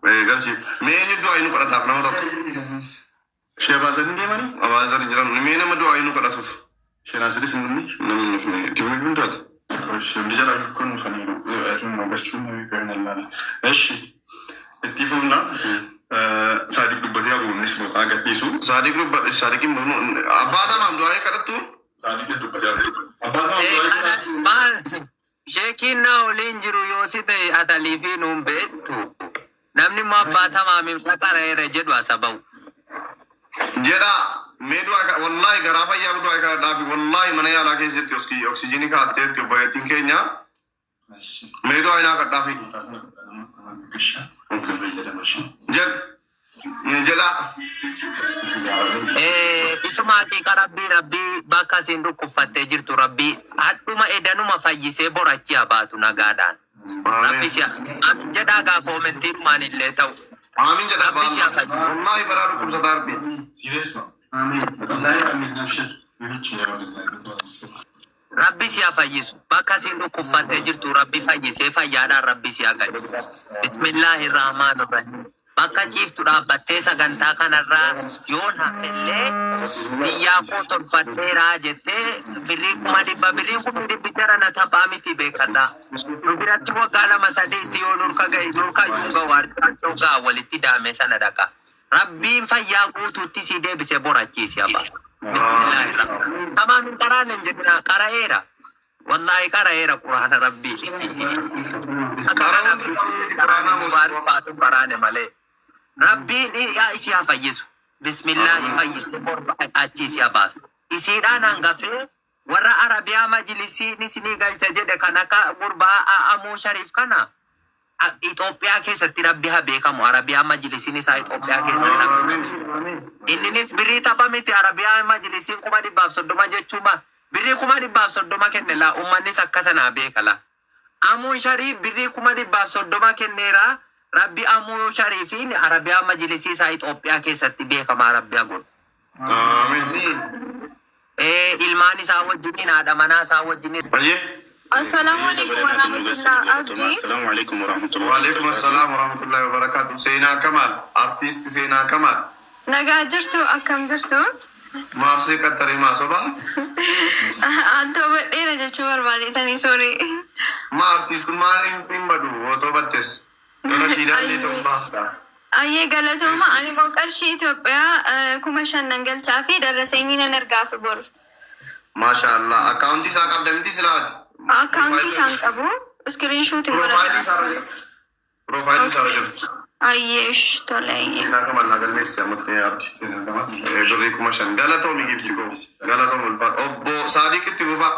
قالتي مين الدعاء إنه قرأت أفنى مدوك شيء بازن دي ماني أبازر جرام مين ما دعاء إنه قرأت أف شيء ناس دي سنمني نمني تمني بنتات وش بيجرا يكون فني ما بشوف ما يقارن الله إيش اتفقنا صادق دبتي أبو نسبة تاعك بيسو صادق مهنو أبادا ما دعاء قرأتو صادق دبتي أبادا ما دعاء شيكينا ولينجرو يوسيتي أتاليفي نومبيتو نمني ما باتا ما من فكرة رجد واسباو جدا ميدوا والله غرافة يا بدو أي كذا والله من يا لاكين زرتي أسكي أكسجيني كاتير تيو بريتين كينيا ميدوا أي ناقة دافي جد جدا isumati rabbi bakka sindu kufatte jirtu rabbi haduma edanuma fayyise borachi abatu nagadan rabbi siya jeda ga commenti manille taw amin jeda wallahi bararukum sadarti serious amin wallahi amin nafshir rabbi siya fayyisu bakka sindu kufatte jirtu rabbi fayyise fayyada rabbi siya gadi bismillahir rahmanir rahim bakka ciftu dhaabbattee sagantaa kanarraa yoon hafillee biyyaa koo tolfadheeraa jettee birrii kuma dhibbi jara na taphaa miti beekadha nu biratti waggaa 2-3 yoo nurka yuunga waarqaachoo gaa walitti daame sana dhaqa rabbiin fayyaa guutuutti si deebise borachiisi aba bismillahirrahmaan tamaa min qaraan hin jedhina qara'eera wallahi qara'eera quraana rabbii quraana mubaarak baatu qaraane malee Rabbi ya isi fayyisu bismillah fayyisu achi isi abasu isiidhaan hangafee warra arabiyaa majlisii nisini galcha jedhe kana ka gurba amuu sharif kana Itoophiyaa keessatti rabbi haa beekamu arabiyaa majlisiin isaa Itoophiyaa keessatti inninis birrii tapha miti arabiyaa majlisiin 130 jechuuma birrii 130 kennela ummannis akkasana beekala amuu sharif birrii 130 kenneera Rabbi amuu sharifin arabiyaa majlisii isaa Itoophiyaa keessatti beekama arabiyaa gon. Amin. Ilmaan isaa wajjiniin haadha manaa isaa wajjiniin. Assalamu alaikum warahmatullahi abdi. Assalamu alaikum warahmatullahi. Wa alaikum assalam warahmatullahi wabarakatuh. Seyna Kamal, artist Seyna Kamal. Nagaa jirtu akkam jirtu? Maafsee qattare maasoba. Anto badheera jechuu barbaadetanii sorry. Ma artist kun maaliin hin badu otoo battes. Ayyee galatoma ani moo qarshii Itoophiyaa 5,000 galchaa fi daraseenii nan ergaaf bor. Maashaallah akkaawuntii isaa qabda miti silaati. Akkaawuntii isaan qabu screenshot godhadha. Profaayilii isaa jirtu. Ayyee tole ayyee. Naa kamal naa galmeessi ammatti abdi. Birrii 5,000 galatoomi gifti koo galatoomi ulfaat obbo Saadiqitti bufa.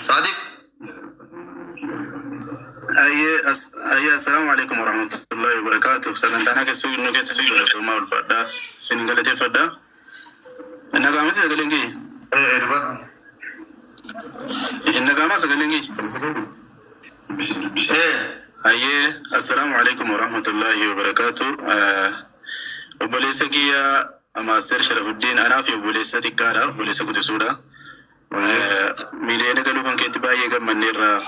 صادق أيه السلام عليكم ورحمة الله وبركاته سنتنا كسوق نوكي تسوق ولا ما الفدا سنقلة الفدا إنك عملت هذا لينجي إنك عملت هذا لينجي أيه السلام عليكم ورحمة الله وبركاته وبليسك يا ماستر شرف الدين أنا في بوليسة تكارا بوليسة كتسودا ميلين كلو كان كتبا يجا منيرا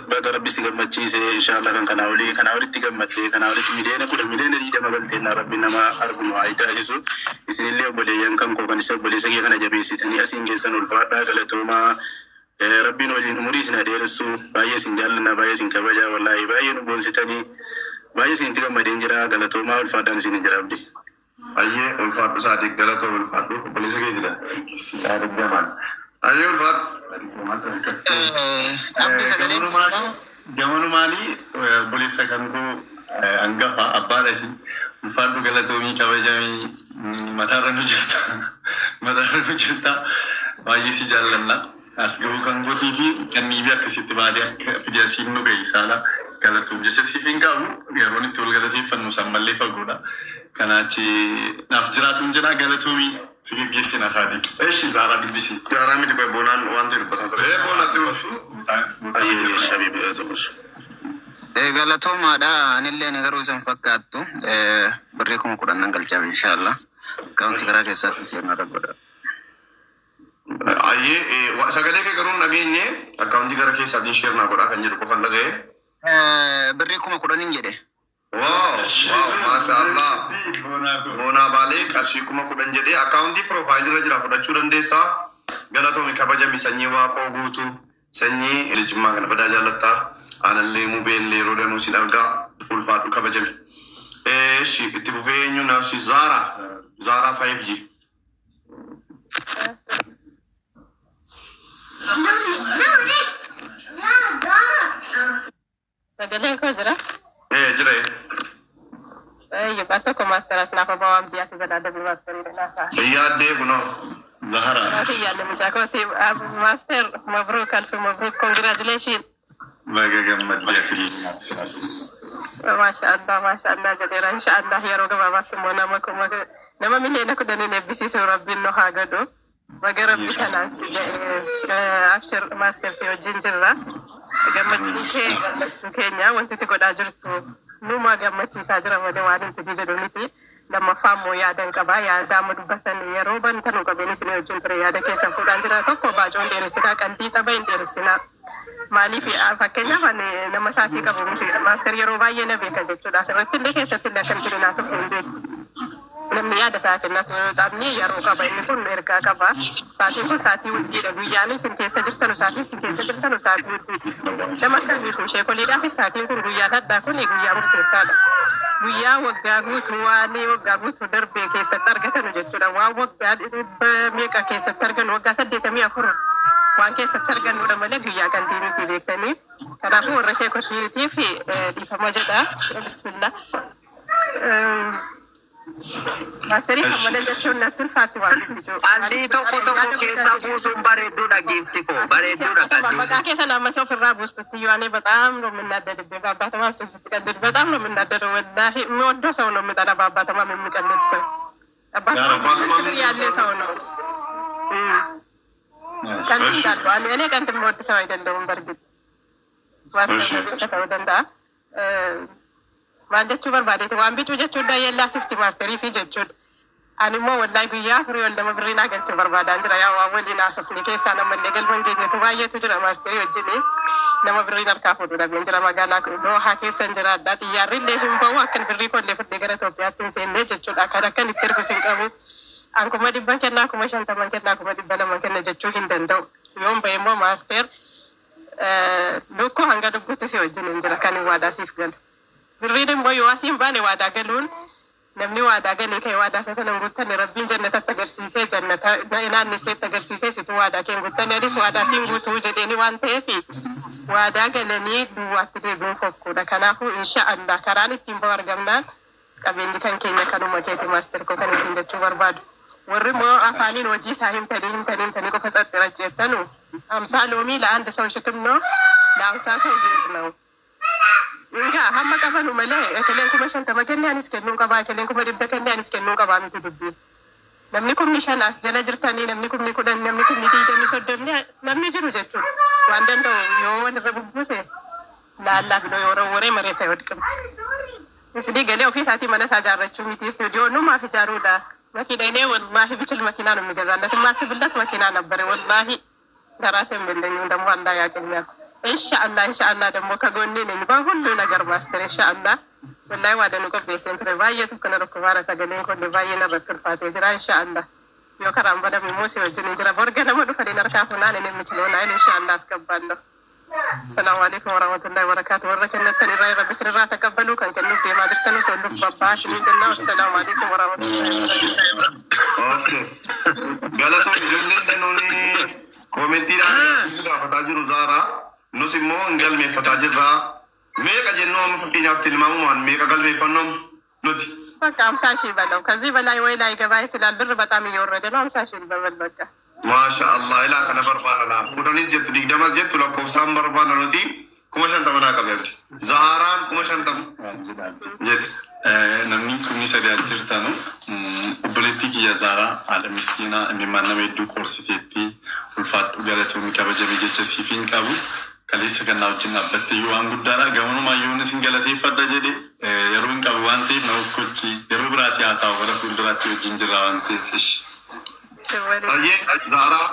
baga rabbi si gammachiise inshallah kan kanaawli tigammatte kanaawli miileena diida magalteena rabbi nama argunu ayta asisu isinillee obboleeyyan kan ko kan isa obboleessa kee kana jabeessitanii asiin keessan ulfaadhaa galatooma rabbiin waliin umurii isin adeeressu baay'ee isin jaallanna baay'ee isin kabaja wallahi baay'ee nu boonsitanii baay'ee isin tigammadeen jira galatooma ulfaadhaan isin jira abdi ayyee ulfaadhu Saadiq galatooma ulfaadhu obboleessa kee jira Saadiq Jamal ayyee ulfaadhu Jamanu mali boleh sekarang ko anggap apa dah sih Fadu kalau tu mi kabajami mataran cerita bagi si jalan lah asguru kan buat TV kan ni biar kasih tiba dia video sini gay salah kalau tu jadi si kamu biar orang itu kalau tu fan musammal lefa guna karena ci nafjerat menjadi kalau tu mi sikit gisi nasadi zara di bisi cara mi dipakai bonan wanti dipakai bonan tu ayo shabibi itu galatooma dha anillee garuu isan fakkaattu birrii 10,000 galchaaf inshallah kaunti karaa keessatti seenaa rabboodha Ayyee sagalee kee garuu nageenye akkaawuntii gara keessaatiin sheer naa godhaa kan jedhu qofan dhaga'e. Birrii 10,000 jedhe. Waaw maashaallah. Boonaa baalee qarshii 10,000 jedhee akkaawuntii piroofaayilii irra jira fudhachuu dandeessaa. Galatoomi kabajami sanyii waaqoo guutuu sanyii elijummaa kana badaa jaallattaa. Aanallee mubeellee yeroo danuu sin argaa ulfaadhu kabajami. Shi itti fufee eenyu naafsi Zaaraa 5G. Sagaleen kau jira? Jira. Iya, pasal kau master asnaf apa awam dia tu sudah ada master ini nasa. Iya deh, kuno. Zahra. Iya, ada macam tu master, mabruk, alfi mabruk, congratulations. Bagaimana dia tu? Masya Allah, jadi insya Allah ya roga babat tu mana mak nama milih aku dan ini bisi surabbin no hagado. Bagara bisa nasi, after master si ojinjera. Gammachuu keenya wanti itti godhaa jirtu numa gammachiisaa jira malee waan hin fidii jedhu miti lammaffaa immoo yaadan qabaa yaada amma dubbatan yeroo bantanuu qabeen isin wajjin ture yaada keessa fuudhaan jira tokko baacoon dheeressinaa qalbii xaba hin dheeressinaa maaliif fakkeenyaaf ani nama isaatii qabu maaster yeroo baay'ee na beeka jechuudha asirratti illee keessatti illee akkan jiru naasuf hin beeku namni yaada isaa kennatu xabni yeroo qaba inni kun ergaa qaba saatiin kun saatii wajjiidha guyyaanis sin keessa jirtanu saatii sin keessa jirtanu saatii wajjiidha nama akkamiitu sheekoliidhaafis saatiin kun guyyaa haddaa kun guyyaa murteessaadha guyyaa waggaa guutuu waan waggaa guutuu darbee keessatti argatanu jechuudha waan waggaa meeqa keessatti arganu waggaa 84 waan keessatti argannudha malee guyyaa kan diiniti beektanii kanaafuu warra sheekotiitiif dhiifama jedha bismillah Masterii kamana jechuun natti ulfaatti waan jechuudha. Qalbii tokko keessa buusuun bareedduudha giifti koo bareedduudha qalbii. Maqaa keessa naammasii ofirraa buustutti yoo bataam ነው የምናደድብህ በአባተማም ሰው ስትቀልድ በጣም ነው የምናደደው ወላሂ የሚወደው ሰው ነው የሚጠላ በአባተማም የሚቀልድ ሰው አባተማም ያለ ሰው ነው። ቀንት እንዳለው እኔ ቀንት የምወድ ሰው አይደለሁም በእርግጥ ማስተር ከተው ደንዳ Manjachuu barbaadete waan bicuu jechuun daayellaa sifti maasterii fi jechuun ani immoo wallahi guyyaa firii wal nama birriinaa galchuu barbaadaan jira yaa waan waliin haasofne keessaa namallee galman geenyetu baay'eetu jira maasterii wajjin nama birriin harkaa fuudhu dhabeen jira magaalaa Doohaa keessa jira addaa xiyyaarri illee hin bahu akkan birrii kollee fudhee gara Itoophiyaatti hin seennee jechuudha kan akkan itti ergu sin qabu ankuma 100 kennaa 50 kennaa 200 kenna jechuu hin danda'u yoon bahe immoo maaster lukkoo hanga dubbutti si wajjin hin jira kan waadaa siif galu. Birriin immoo yoo asiin baane waadaa galuun namni waadaa galee ka'e waadaa isa sana guutanne rabbiin jannatatti agarsiisee jannata naannesseetti agarsiisee situ waadaa keen guutanne anis waadaa siin guutuu jedheeni waan ta'eef waadaa galanii duwwaatti deebiin fokkuudha. Kanaafuu insha Allah karaan ittiin bahu argamnaan qabeenyi kan keenya kanuma keeti maaster koo kan isin jechuu barbaadu. Warri immoo afaaniin hojii isaa himtanii qofa xaxxira jettanu amsaa loomii la'aanda ሰው ሽክም ነው ለአምሳ ሰው ጌጥ ነው Enggak, hamma kapan umale? Kalian kuma shanta makannya anis kennu qaba, kalian kuma dibda kanne anis kennu qaba miti dubbi. Namni kun nishan as jala jirtani, namni kun kudan, namni kun diidani soddamni, namni jiru jechuudha. Waan danda'u yoo walirra bubbuse laallaa fi yoo waree mareeta yoo dhiqamu. Isli galee ofii isaatii mana isaa ijaarrachuu miti istuudiyoo numaaf ijaaruudha. Makiinaa wallaahi bichil makiinaa nu migazaallati maasibillat makiinaa nabbare wallaahi daraasee mbellenyu ደግሞ አላህ ያቀኛል ኢንሻአላህ ደግሞ ከጎኔ ነኝ በሁሉ ነገር ማስተር ኢንሻአላህ ወላሂ ዋደኑ ቆቤሰን ባየቱ ከነረኩ ባራ ሰገሌን ኮሌ ባየነ ረክርፋቴ ጅራ ኢንሻአላህ ዮ ከራም በደም ሞሲ ወጅን ጅራ በርገነ ወዱ ከዲና ረካቱና እኔ የምችለው ናይ ኢንሻአላህ አስገባለሁ። ሰላም አለይኩም ወራህመቱላሂ ወበረካቱ ወረከነት ተሪራይ ረብ ስራ ተቀበሉ ከንከኑ የማድርተኑ ሰልፍ ባባሽ ምንድና ሰላም አለይኩም ወራህመቱላሂ ወበረካቱ ኦኬ ገለቶ ጀምለን ደኖኒ koomentiidhaan gaafataa jiru Zaaraa nus immoo hin galmeeffataa jirra meeqa jennuu amma fakkeenyaaf tilmaamumaan meeqa galmeeffannoom nuti በቃ 50 ሺህ በለው ከዚህ በላይ ወይ ላይ ገባ ይችላል ብር በጣም እየወረደ ነው 50 ሺህ በበል በቃ ማሻአላህ ኢላ ከነ በርባለና ኩዳኒስ ጀቱ ዲግደማስ ጀቱ ለኮሳም በርባለ ኑቲ kuma shantama naa qabdi Zaharaan kuma shantama jedhe namni kumni sadii jirtanu obboleettii kiyya Zaaraa haadha miskiinaa imimmaan nama hedduu qoorsiteetti ulfaadhu galatoomii kabajame jecha siifiin qabu kaleessa kannaa wajjin dhaabbatte yoo waan guddaadha gamanumaa yoo isin galateeffadha jedhe yeroo hin qabu waan ta'eef na okkolchi yeroo biraatti haa ta'u gara fuulduraatti wajjin jirra waan ta'eef Zaaraa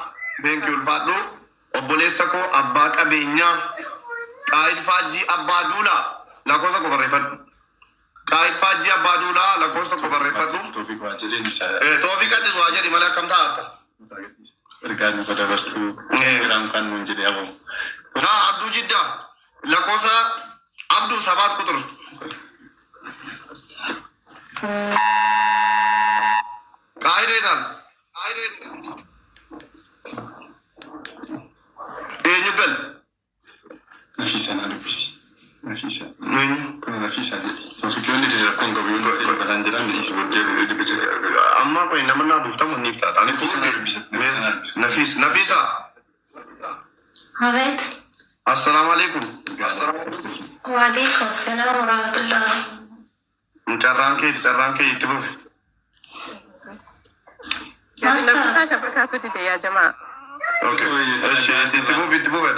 Thank you ulfaadhu. Obboleessa koo abbaa qabeenyaa Qaayid Faajjii Abbaa Duulaa lakkoofsa koo barreeffadhu. Qaayid Faajjii Abbaa Duulaa lakkoofsa koo barreeffadhu. Toofiq waa jedheen isa. Toofiq Addis waa jedhi malee akkam taa'atta. Ergaan nufa dabarsuu biraan kan nuun jedhee abamu. Abduu Jiddaa lakkoofsa Abduu Sabaat Qutur. Qaayideedhaan. Eenyu gal? Nafiisa na dubbisi. Nafiisa. Kun Nafiisa jedhi. Toofiqoonni rakkoon qabu yoo ta'e bataan jedhan dhiisi booddee dubbisa. Amma qoy nama naa buuftamu ni iftaata. Nafiisa na dubbisa. Nafiisa. Habet. Assalamu alaikum. Waalaikum salam warahmatullah. Carraan kee itti fufi. Nafisaa shabakaatu dide yaa jamaa. Okay. Itti fufi.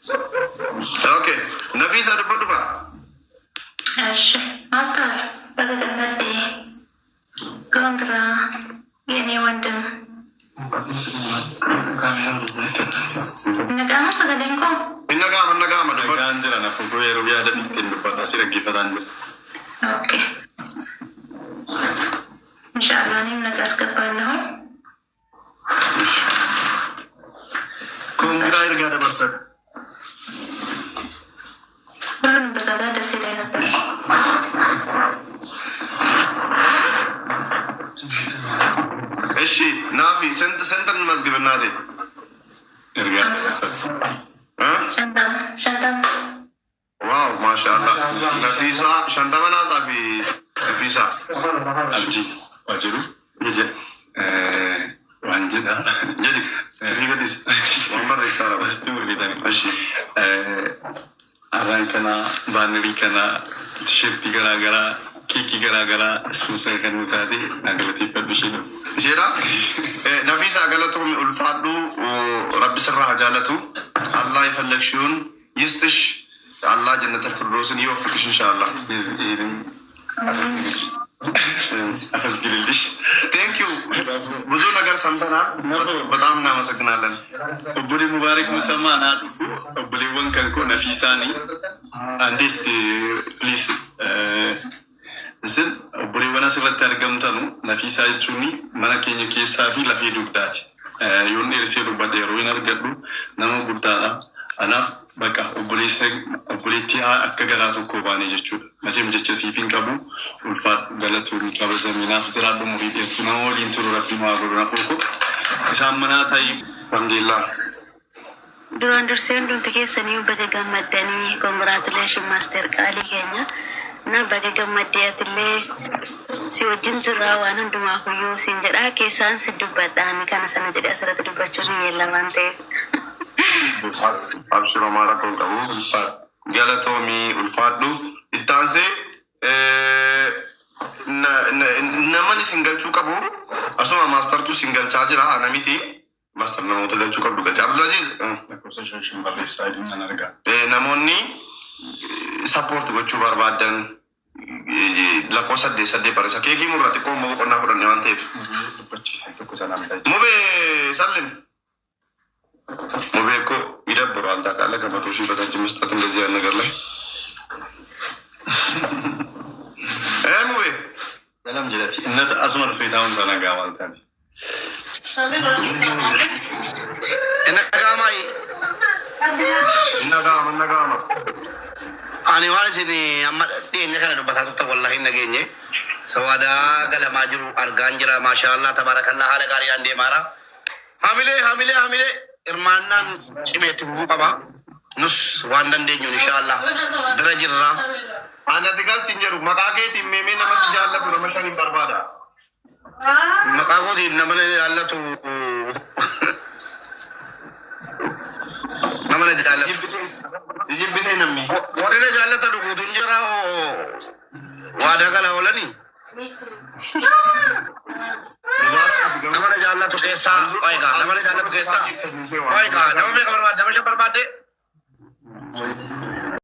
Okay. Nafisa dubbadhuba. Ash. Master. Bagagamade. Gondra. Yeni wandum. Nagama sagaden ko. Nagama dubbadhu. Ergaan jira na fuuldura yeroo yaada ittiin dubbadha si dhaggeeffataan jira. Okay. Inshallah nim nagas kapanno. Kongiraa ergaa dabartan. Belum bersalah ada sih dah. Eshi, Nafi, center mazgibna de. Ergaan. Shantam. Wow, mashallah. Nafisa, shantamana safi. Nafisa. Abdi. Wajiru. Jadi. Waan jedha. Jadi. Ini gadis. Wambar isara. Pasti berbeda. Eshi. Araan kana, baanarii kana, tisheertii garaagaraa, keekii garaagaraa ispoonsar kan nu taate nagalateeffadhu isheen. Isheedha. Nafisa galatoom ulfaadhu rabbi sirraa jaalatu. Allah ifallakshun yistish. Allah jannatul firdausin ይወፍቅሽ ኢንሻአላህ። አፈስ ግልልሽ። Thank you. ብዙ ነገር ሰምተናል። በጣም እናመሰግናለን። ኦቦሌ ሙባረክ ሙሰማ ናዱፉ ኦቦሌወን ከንኮ ነፊሳኒ አንዴስት ፕሊስ እስን ኦቦሌወን አስፈት አርገምተኑ ነፊሳ ጁኒ መነ ኬኛ ኬሳፊ ለፊ ዱግዳቲ ዮን ኤርሴ ዱባደ ሮይን አርገዱ ነሞ ጉዳላ አናፍ በቃ ኦቦሌቲ አከ ገራቱ ኮባኔ ጀቹ መቼም ጀቸ ሲፊን ቀቡ ኡልፋት ገለቱ ሚካበዘሚናፍ ጅራዱ ሙሪዴቱ ነው ሊንቱ ረቢ ማጉሩና ፎኮ ሳመናታይ አልሐምዱሊላህ Duraan dursee hundumti keessanii baga gammaddanii congratulation master qaalii keenya na baga gammaddeetillee si wajjin jirraa waan hundumaa kuyyuu siin jedhaa keessaan si dubbadhaan kana sana jedhee asirratti dubbachuun hin yeella waan ta'eef. Abshiro maarakoon qabu ulfaat galatoomii ulfaadhu ittaanse naman isin galchuu qabu asuma maastartu isin galchaa jira anamiti maastar namoota galchuu qabdu galcha Abdulaziz lakkoofsa shan barreessaa jedhu nan argaa. namoonni sappoorti gochuu barbaadan lakkoofsa saddeet barreessa keekii murraa xiqqoo immoo boqonnaa fudhanne waan ta'eef dubbachiisa tokko sanaa midhaa mubee sallim mubee ko ይደብሩ አልታውቃለ ከመቶ ሺህ በታች መስጠት እንደዚህ ያለ ነገር ላይ ሙቤ ሰላም ጀለቲ እነት አስመር ፌታውን ሰናጋ ማልታኒ ነጋማ Ani waan isin amma dhiyeenya kana dubbataa turtan wallahi hin nageenye. Sawaadaa galamaa jiru argaan jira. Maashaallah tabarakallah haala gaariidhaan deemaara. Hamilee hirmaannaan cimeetti fufuu qaba. Nus waan dandeenyuun inshaallah bira jirra. anati galchin jedhu maqaa keetiin meemee nama si jaallatu nama shan hin barbaada. Maqaa kootiin nama jaallatu nama na jaallatu. Jibbitee namni. Warri na jaallatan guutuun jira waadaa kana oolanii. Nama na jaallatu keessa keessa oiga nama ni jaalatu keessa oiga nama meeqa barbaadda